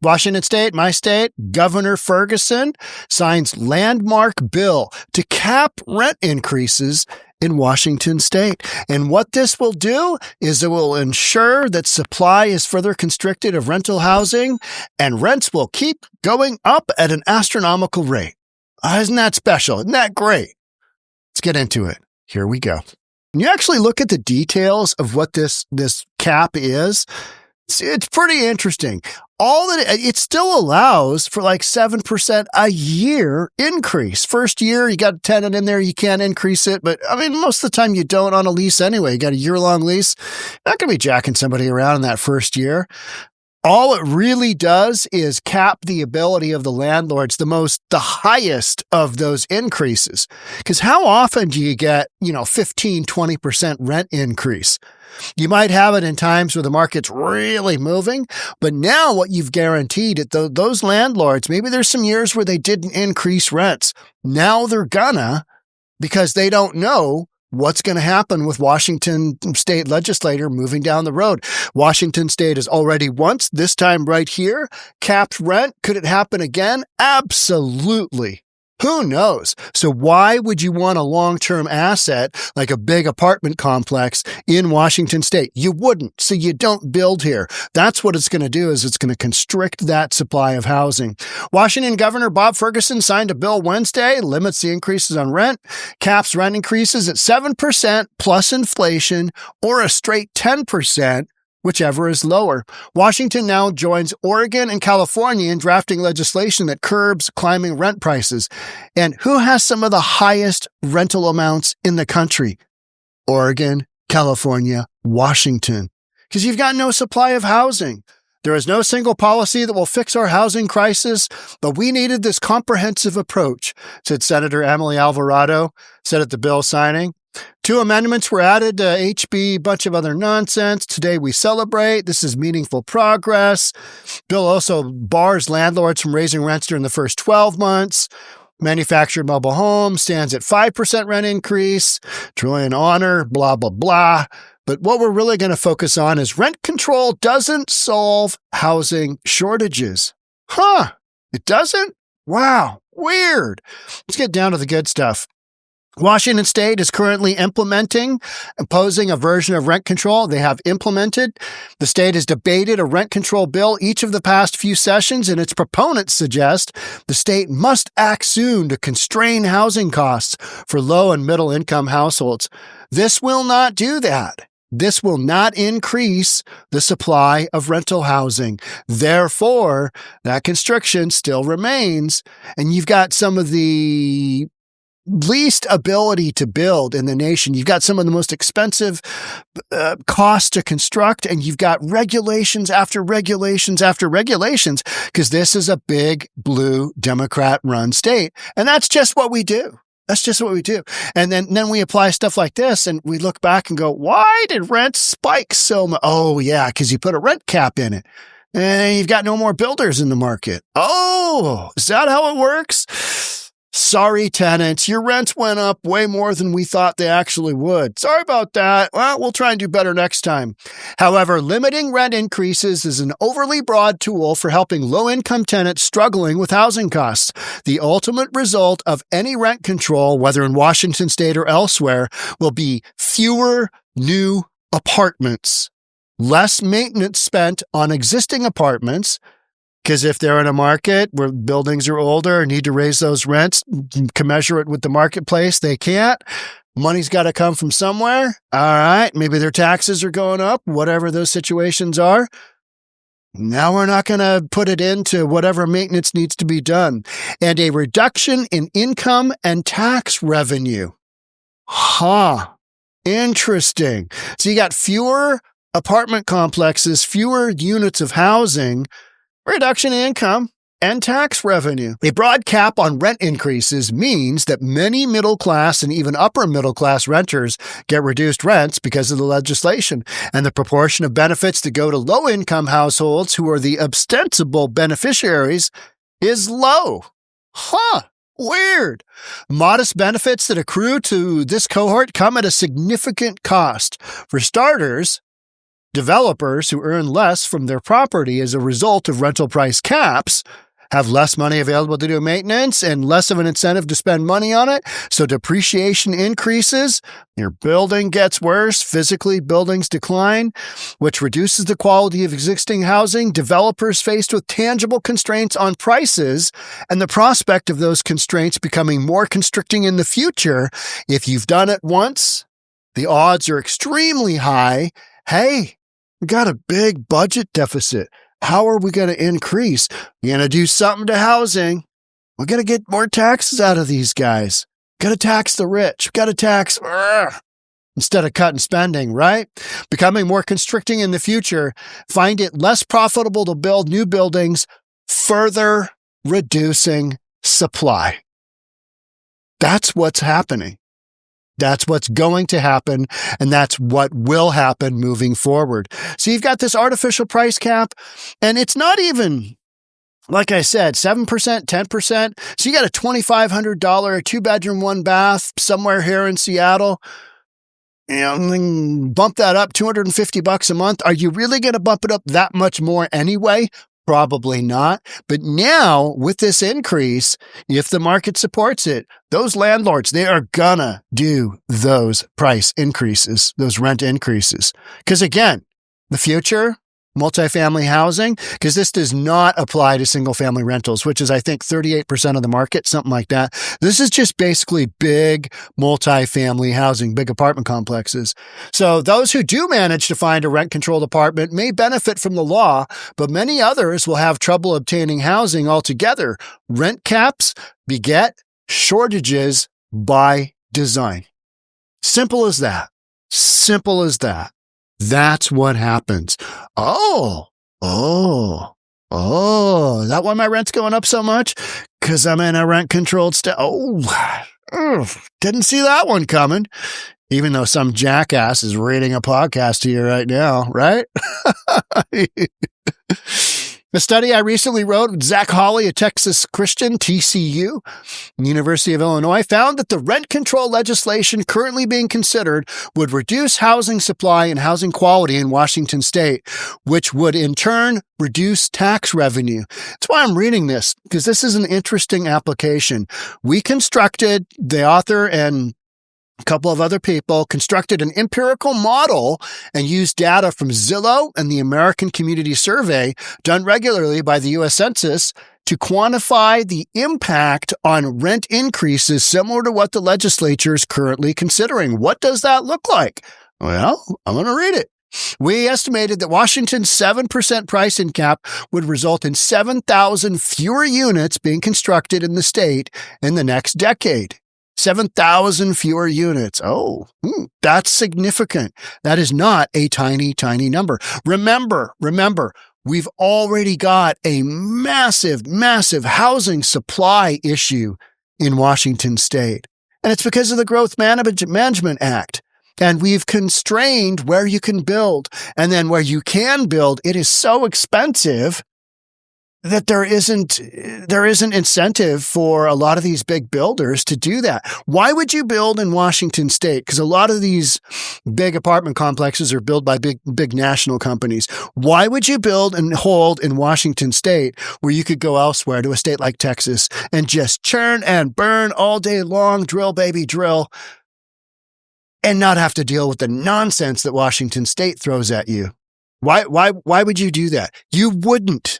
Washington State, my state, Governor Ferguson signs landmark bill to cap rent increases in Washington State. And what this will do is it will ensure that supply is further constricted of rental housing and rents will keep going up at an astronomical rate. Isn't that special? Isn't that great? Let's get into it. Here we go. When you actually look at the details of what this cap is, it's pretty interesting. It still allows for like 7% a year increase. First year, you got a tenant in there, you can't increase it. But I mean, most of the time you don't on a lease anyway. You got a year-long lease. You're not going to be jacking somebody around in that first year. All it really does is cap the ability of the landlords, the highest of those increases. Because how often do you get, 15, 20% rent increase? You might have it in times where the market's really moving, but now what you've guaranteed at those landlords, maybe there's some years where they didn't increase rents. Now they're gonna, because they don't know what's going to happen with Washington State legislator moving down the road. Washington State has already once, this time right here, capped rent. Could it happen again? Absolutely. Who knows? So why would you want a long-term asset like a big apartment complex in Washington State? You wouldn't. So you don't build here. That's what it's going to do, is it's going to constrict that supply of housing. Washington Governor Bob Ferguson signed a bill Wednesday, limits the increases on rent, caps rent increases at 7% plus inflation or a straight 10%. Whichever is lower. Washington now joins Oregon and California in drafting legislation that curbs climbing rent prices. And who has some of the highest rental amounts in the country? Oregon, California, Washington. Because you've got no supply of housing. There is no single policy that will fix our housing crisis, but we needed this comprehensive approach, said Senator Emily Alvarado, said at the bill signing. 2 amendments were added to HB, bunch of other nonsense. Today we celebrate. This is meaningful progress. Bill also bars landlords from raising rents during the first 12 months. Manufactured mobile home stands at 5% rent increase. Trillion honor, blah, blah, blah. But what we're really going to focus on is rent control doesn't solve housing shortages. Huh? It doesn't? Wow. Weird. Let's get down to the good stuff. Washington State is currently imposing a version of rent control. They have implemented. The state has debated a rent control bill each of the past few sessions, and its proponents suggest the state must act soon to constrain housing costs for low and middle income households. This will not do that. This will not increase the supply of rental housing. Therefore, that constriction still remains, and you've got some of the least ability to build in the nation. You've got some of the most expensive costs to construct, and you've got regulations after regulations after regulations, because this is a big blue Democrat-run state. And that's just what we do. That's just what we do. And then we apply stuff like this, and we look back and go, why did rents spike so much? Oh, yeah, because you put a rent cap in it. And you've got no more builders in the market. Oh, is that how it works? Sorry, tenants, your rents went up way more than we thought they actually would. Sorry about that. Well, we'll try and do better next time. However, limiting rent increases is an overly broad tool for helping low-income tenants struggling with housing costs. The ultimate result of any rent control, whether in Washington State or elsewhere, will be fewer new apartments, less maintenance spent on existing apartments. Because if they're in a market where buildings are older and need to raise those rents, commensurate with the marketplace, they can't. Money's got to come from somewhere. All right, maybe their taxes are going up, whatever those situations are. Now we're not going to put it into whatever maintenance needs to be done. And a reduction in income and tax revenue. Interesting. So you got fewer apartment complexes, fewer units of housing, reduction in income, and tax revenue. A broad cap on rent increases means that many middle-class and even upper-middle-class renters get reduced rents because of the legislation, and the proportion of benefits that go to low-income households, who are the ostensible beneficiaries, is low. Weird. Modest benefits that accrue to this cohort come at a significant cost. For starters, Developers who earn less from their property as a result of rental price caps have less money available to do maintenance and less of an incentive to spend money on it. So depreciation increases, your building gets worse, physically buildings decline, which reduces the quality of existing housing. Developers faced with tangible constraints on prices and the prospect of those constraints becoming more constricting in the future. If you've done it once, the odds are extremely high. Hey, we got a big budget deficit. How are we going to increase? We're going to do something to housing. We're going to get more taxes out of these guys. Got to tax the rich. Got to tax instead of cutting spending, right? Becoming more constricting in the future. Find it less profitable to build new buildings, further reducing supply. That's what's happening. That's what's going to happen, and that's what will happen moving forward. So you've got this artificial price cap, and it's not even, like I said, 7%, 10%. So you got a $2,500, 2-bedroom, 1-bath somewhere here in Seattle. Bump that up $250 a month. Are you really going to bump it up that much more anyway? Probably not. But now, with this increase, if the market supports it, those landlords, they are gonna do those price increases, those rent increases. Because again, the future, multifamily housing, because this does not apply to single-family rentals, which is, I think, 38% of the market, something like that. This is just basically big multifamily housing, big apartment complexes. So those who do manage to find a rent-controlled apartment may benefit from the law, but many others will have trouble obtaining housing altogether. Rent caps beget shortages by design. Simple as that. Simple as that. That's what happens. Oh, is that why my rent's going up so much? Because I'm in a rent-controlled state. Didn't see that one coming. Even though some jackass is reading a podcast to you right now, right? The study I recently wrote with Zach Hawley, a Texas Christian, TCU, University of Illinois, found that the rent control legislation currently being considered would reduce housing supply and housing quality in Washington state, which would in turn reduce tax revenue. That's why I'm reading this, because this is an interesting application. The author and a couple of other people constructed an empirical model and used data from Zillow and the American Community Survey done regularly by the U.S. Census to quantify the impact on rent increases similar to what the legislature is currently considering. What does that look like? Well, I'm going to read it. We estimated that Washington's 7% pricing cap would result in 7,000 fewer units being constructed in the state in the next decade. 7,000 fewer units. That's significant. That is not a tiny, tiny number. Remember, we've already got a massive, massive housing supply issue in Washington state. And it's because of the Growth Management Act. And we've constrained where you can build. And then where you can build, it is so expensive that there isn't incentive for a lot of these big builders to do that. Why would you build in Washington state? Because a lot of these big apartment complexes are built by big national companies. Why would you build and hold in Washington state where you could go elsewhere to a state like Texas and just churn and burn all day long, drill, baby, drill, and not have to deal with the nonsense that Washington state throws at you? Why would you do that? You wouldn't.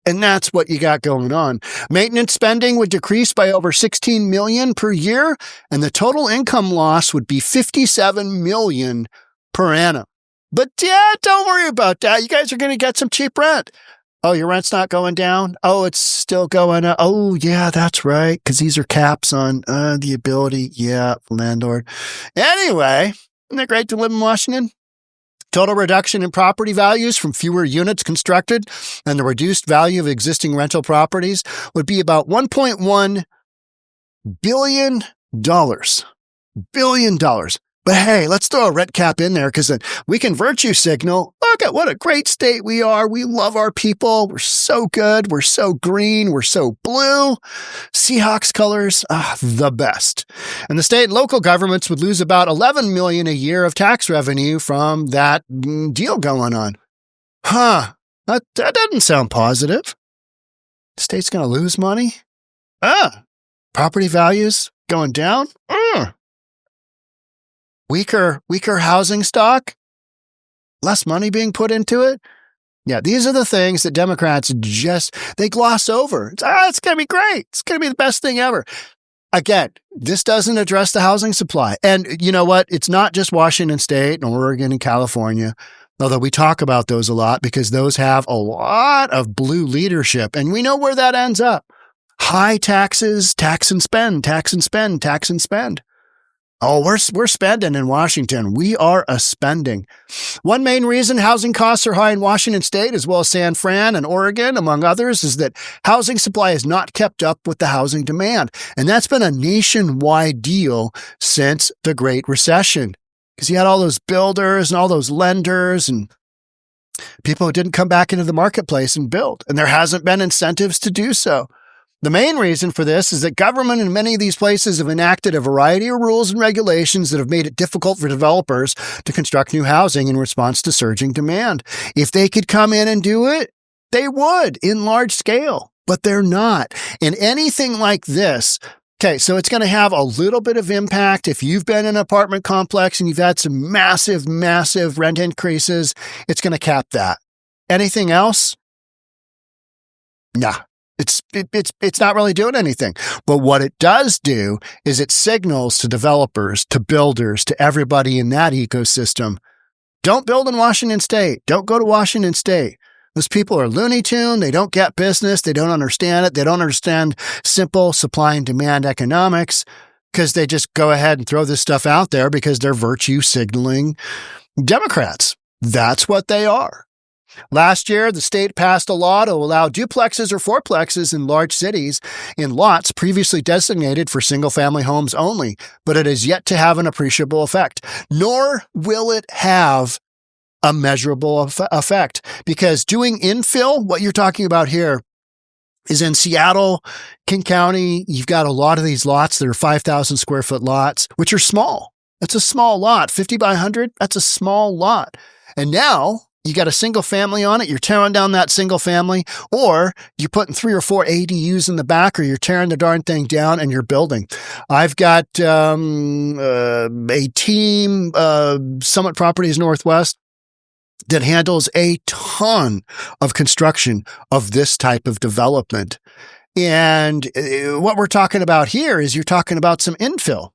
And that's what you got going on. Maintenance spending would decrease by over $16 million per year, and the total income loss would be $57 million per annum. But yeah, don't worry about that. You guys are going to get some cheap rent. Oh, your rent's not going down? Oh, it's still going up. Oh, yeah, that's right, because these are caps on the ability. Yeah, landlord. Anyway, isn't it great to live in Washington? Total reduction in property values from fewer units constructed and the reduced value of existing rental properties would be about $1.1 billion. But But hey, let's throw a rent cap in there because then we can virtue signal. Look at what a great state we are. We love our people. We're so good. We're so green. We're so blue. Seahawks colors, the best. And the state and local governments would lose about $11 million a year of tax revenue from that deal going on. That doesn't sound positive. The state's going to lose money? Property values going down? Weaker housing stock? Less money being put into it? Yeah, these are the things that Democrats they gloss over. It's going to be great. It's going to be the best thing ever. Again, this doesn't address the housing supply. And you know what? It's not just Washington State and Oregon and California, although we talk about those a lot because those have a lot of blue leadership. And we know where that ends up. High taxes, tax and spend, tax and spend, tax and spend. Oh, we're spending in Washington. We are a spending. One main reason housing costs are high in Washington State, as well as San Fran and Oregon, among others, is that housing supply has not kept up with the housing demand. And that's been a nationwide deal since the Great Recession. Because you had all those builders and all those lenders and people who didn't come back into the marketplace and build. And there hasn't been incentives to do so. The main reason for this is that government in many of these places have enacted a variety of rules and regulations that have made it difficult for developers to construct new housing in response to surging demand. If they could come in and do it, they would in large scale, but they're not. And anything like this, okay, so it's going to have a little bit of impact if you've been in an apartment complex and you've had some massive, massive rent increases, it's going to cap that. Anything else? Nah. It's not really doing anything. But what it does do is it signals to developers, to builders, to everybody in that ecosystem, don't build in Washington State. Don't go to Washington State. Those people are Looney Tune. They don't get business. They don't understand it. They don't understand simple supply and demand economics because they just go ahead and throw this stuff out there because they're virtue signaling Democrats. That's what they are. Last year, the state passed a law to allow duplexes or fourplexes in large cities in lots previously designated for single-family homes only, but it is yet to have an appreciable effect, nor will it have a measurable effect, because doing infill, what you're talking about here, is in Seattle, King County. You've got a lot of these lots that are 5,000 square foot lots, which are small. That's a small lot. 50 by 100, that's a small lot. And now you got a single family on it, you're tearing down that single family, or you're putting 3 or 4 ADUs in the back, or you're tearing the darn thing down and you're building. I've got a team, Summit Properties Northwest, that handles a ton of construction of this type of development. And what we're talking about here is you're talking about some infill.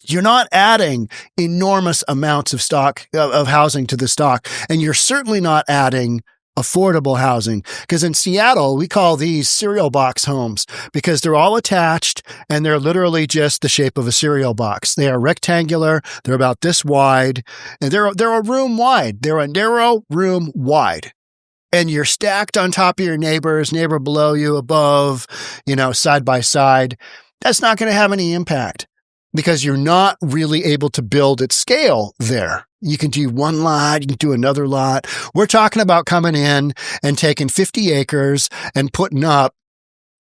You're not adding enormous amounts of stock of housing to the stock, and you're certainly not adding affordable housing, because in Seattle, we call these cereal box homes because they're all attached and they're literally just the shape of a cereal box. They are rectangular. They're about this wide, and they're a room wide. They're a narrow room wide. And you're stacked on top of your neighbors, neighbor below you, above, side by side. That's not going to have any impact, because you're not really able to build at scale there. You can do one lot, you can do another lot. We're talking about coming in and taking 50 acres and putting up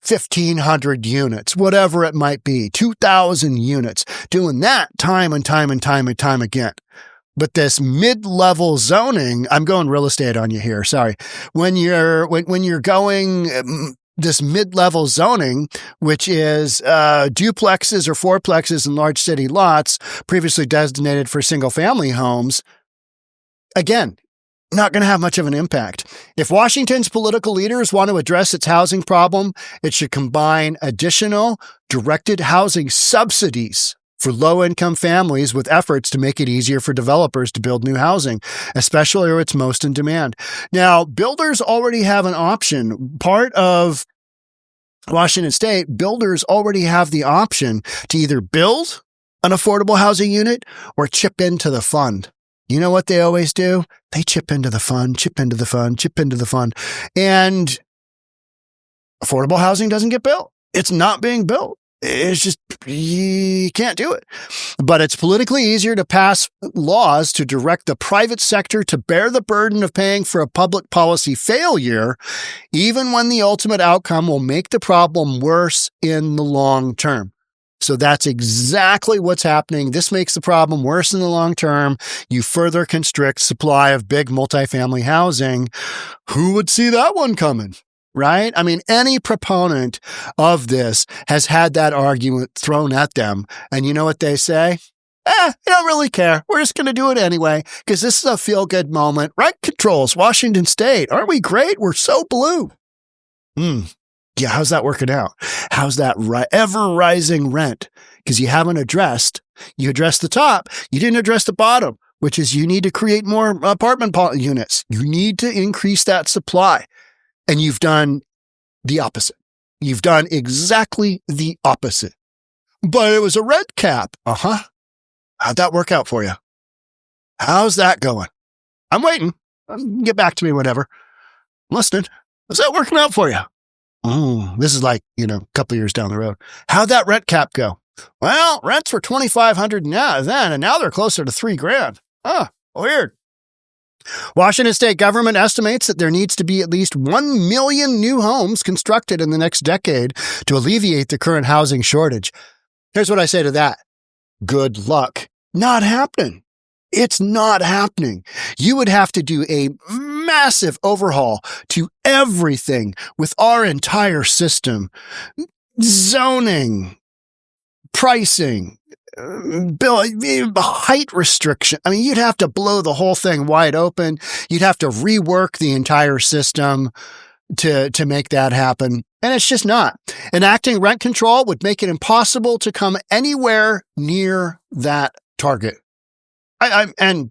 1,500 units, whatever it might be, 2,000 units, doing that time and time and time and time again. But this mid-level zoning, I'm going real estate on you here, sorry. When you're going this mid-level zoning, which is duplexes or fourplexes in large city lots previously designated for single-family homes, again, not going to have much of an impact. If Washington's political leaders want to address its housing problem, it should combine additional directed housing subsidies for low-income families with efforts to make it easier for developers to build new housing, especially where it's most in demand. Now, builders already have an option. Part of Washington State, builders already have the option to either build an affordable housing unit or chip into the fund. You know what they always do? They chip into the fund, chip into the fund, chip into the fund. And affordable housing doesn't get built. It's not being built. It's just, you can't do it. But it's politically easier to pass laws to direct the private sector to bear the burden of paying for a public policy failure, even when the ultimate outcome will make the problem worse in the long term. So that's exactly what's happening. This makes the problem worse in the long term. You further constrict supply of big multifamily housing. Who would see that one coming? Right? I mean, any proponent of this has had that argument thrown at them. And you know what they say? You don't really care. We're just going to do it anyway because this is a feel-good moment. Rent controls, Washington State. Aren't we great? We're so blue. Yeah, how's that working out? How's that ever-rising rent? Because you addressed the top. You didn't address the bottom, which is you need to create more apartment units. You need to increase that supply. And you've done the opposite. You've done exactly the opposite. But it was a rent cap. How'd that work out for you? How's that going? I'm waiting. Get back to me whenever. I'm listening. How's that working out for you? This is like, a couple years down the road. How'd that rent cap go? Well, rents were $2,500 then, and now they're closer to $3,000. Weird. Washington state government estimates that there needs to be at least 1 million new homes constructed in the next decade to alleviate the current housing shortage. Here's what I say to that. Good luck. Not happening. It's not happening. You would have to do a massive overhaul to everything with our entire system. Zoning, pricing, height restriction. I mean, you'd have to blow the whole thing wide open. You'd have to rework the entire system to make that happen. And it's just not. Enacting rent control would make it impossible to come anywhere near that target. And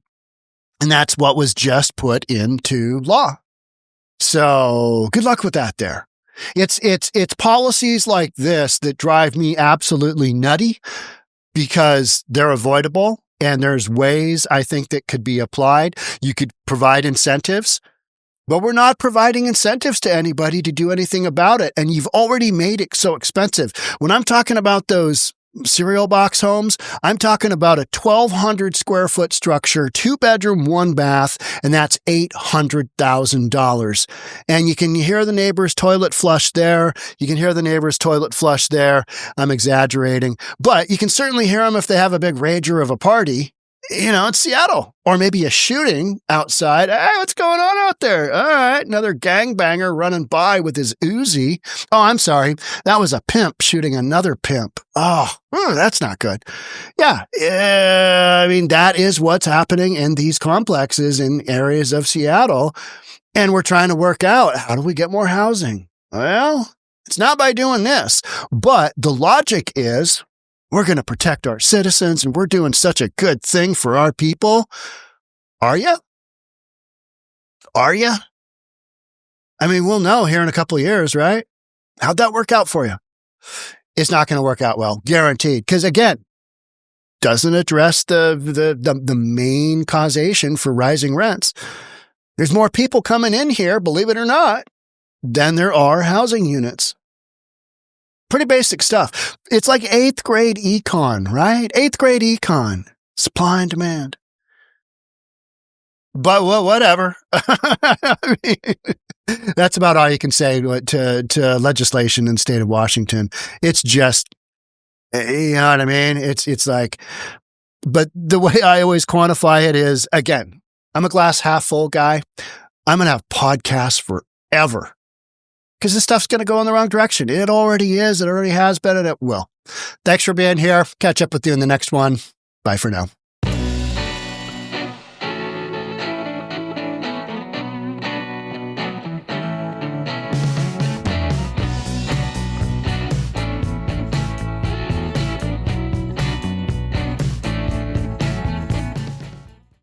that's what was just put into law. So good luck with that there. It's policies like this that drive me absolutely nutty because they're avoidable and there's ways I think that could be applied. You could provide incentives, but we're not providing incentives to anybody to do anything about it. And you've already made it so expensive. When I'm talking about those cereal box homes, I'm talking about a 1,200 square foot structure, 2-bedroom, 1-bath, and that's $800,000. And you can hear the neighbor's toilet flush there. You can hear the neighbor's toilet flush there. I'm exaggerating, but you can certainly hear them if they have a big rager of a party. It's Seattle, or maybe a shooting outside. Hey, what's going on out there? All right, another gangbanger running by with his Uzi. Oh, I'm sorry. That was a pimp shooting another pimp. Oh, that's not good. Yeah, I mean, that is what's happening in these complexes in areas of Seattle. And we're trying to work out, how do we get more housing? Well, it's not by doing this, but the logic is, we're going to protect our citizens and we're doing such a good thing for our people. Are you? Are you? I mean, we'll know here in a couple of years, right? How'd that work out for you? It's not going to work out well, guaranteed. Because again, doesn't address the main causation for rising rents. There's more people coming in here, believe it or not, than there are housing units. Pretty basic stuff. It's like 8th grade econ, right? 8th grade econ. Supply and demand. But whatever. I mean, that's about all you can say to legislation in the state of Washington. It's just, you know what I mean? It's like, but the way I always quantify it is, again, I'm a glass half full guy. I'm going to have podcasts forever. Because this stuff's going to go in the wrong direction. It already is. It already has been, and it will. Thanks for being here. Catch up with you in the next one. Bye for now.